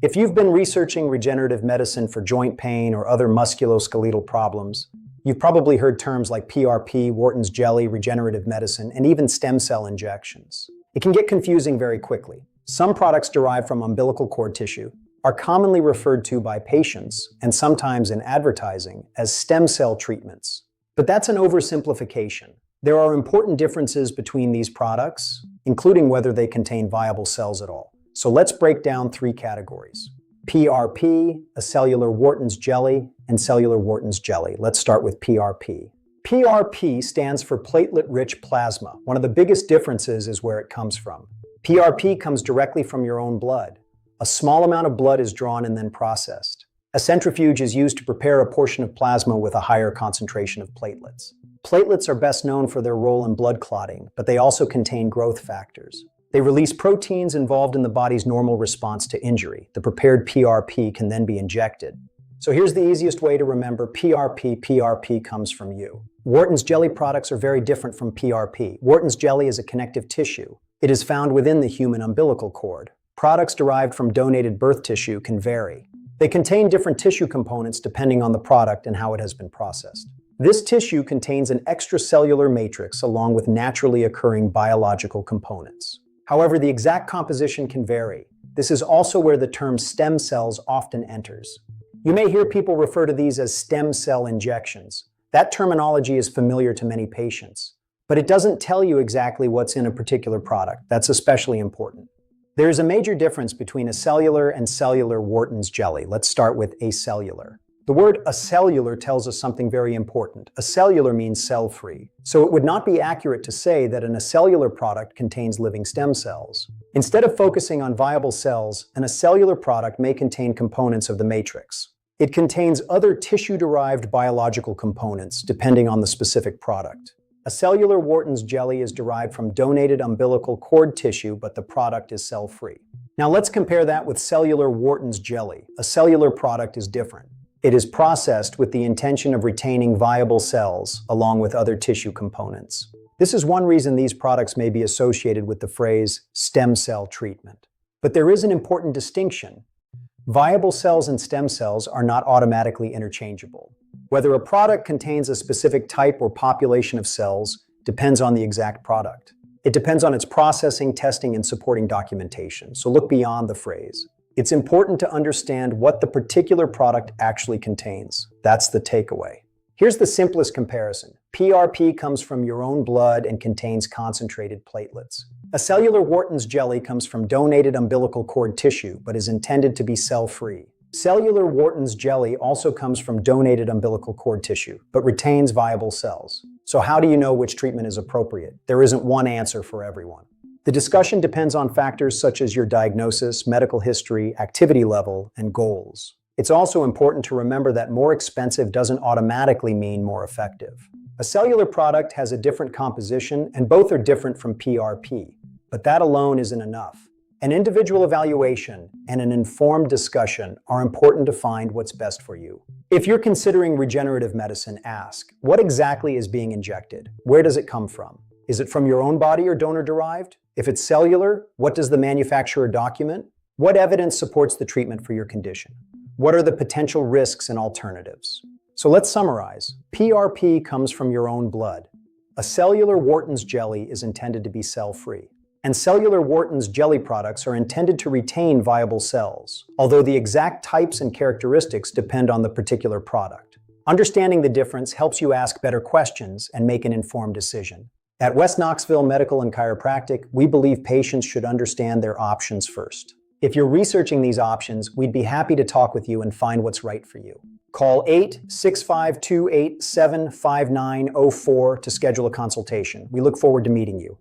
If you've been researching regenerative medicine for joint pain or other musculoskeletal problems, you've probably heard terms like PRP, Wharton's jelly, regenerative medicine, and even stem cell injections. It can get confusing very quickly. Some products derived from umbilical cord tissue are commonly referred to by patients, and sometimes in advertising, as stem cell treatments. But that's an oversimplification. There are important differences between these products, including whether they contain viable cells at all. So let's break down three categories: PRP, Acellular Wharton's jelly, and Cellular Wharton's jelly. Let's start with PRP. PRP stands for platelet-rich plasma. One of the biggest differences is where it comes from. PRP comes directly from your own blood. A small amount of blood is drawn and then processed. A centrifuge is used to prepare a portion of plasma with a higher concentration of platelets. Platelets are best known for their role in blood clotting, but they also contain growth factors. They release proteins involved in the body's normal response to injury. The prepared PRP can then be injected. So here's the easiest way to remember PRP. PRP comes from you. Wharton's jelly products are very different from PRP. Wharton's jelly is a connective tissue. It is found within the human umbilical cord. Products derived from donated birth tissue can vary. They contain different tissue components depending on the product and how it has been processed. This tissue contains an extracellular matrix along with naturally occurring biological components. However, the exact composition can vary. This is also where the term stem cells often enters. You may hear people refer to these as stem cell injections. That terminology is familiar to many patients, but it doesn't tell you exactly what's in a particular product. That's especially important. There is a major difference between Acellular and Cellular Wharton's jelly. Let's start with Acellular. The word acellular tells us something very important. Acellular means cell-free, so it would not be accurate to say that an acellular product contains living stem cells. Instead of focusing on viable cells, an acellular product may contain components of the matrix. It contains other tissue-derived biological components, depending on the specific product. Acellular Wharton's jelly is derived from donated umbilical cord tissue, but the product is cell-free. Now let's compare that with Cellular Wharton's jelly. A cellular product is different. It is processed with the intention of retaining viable cells, along with other tissue components. This is one reason these products may be associated with the phrase stem cell treatment. But there is an important distinction. Viable cells and stem cells are not automatically interchangeable. Whether a product contains a specific type or population of cells depends on the exact product. It depends on its processing, testing, and supporting documentation. So look beyond the phrase. It's important to understand what the particular product actually contains. That's the takeaway. Here's the simplest comparison. PRP comes from your own blood and contains concentrated platelets. Acellular Wharton's jelly comes from donated umbilical cord tissue, but is intended to be cell-free. Cellular Wharton's jelly also comes from donated umbilical cord tissue, but retains viable cells. So how do you know which treatment is appropriate? There isn't one answer for everyone. The discussion depends on factors such as your diagnosis, medical history, activity level, and goals. It's also important to remember that more expensive doesn't automatically mean more effective. A cellular product has a different composition, and both are different from PRP. But that alone isn't enough. An individual evaluation and an informed discussion are important to find what's best for you. If you're considering regenerative medicine, ask, what exactly is being injected? Where does it come from? Is it from your own body or donor-derived? If it's cellular, what does the manufacturer document? What evidence supports the treatment for your condition? What are the potential risks and alternatives? So let's summarize. PRP comes from your own blood. Acellular Wharton's jelly is intended to be cell-free. And Cellular Wharton's jelly products are intended to retain viable cells, although the exact types and characteristics depend on the particular product. Understanding the difference helps you ask better questions and make an informed decision. At West Knoxville Medical and Chiropractic, we believe patients should understand their options first. If you're researching these options, we'd be happy to talk with you and find what's right for you. Call 865-287-5904 to schedule a consultation. We look forward to meeting you.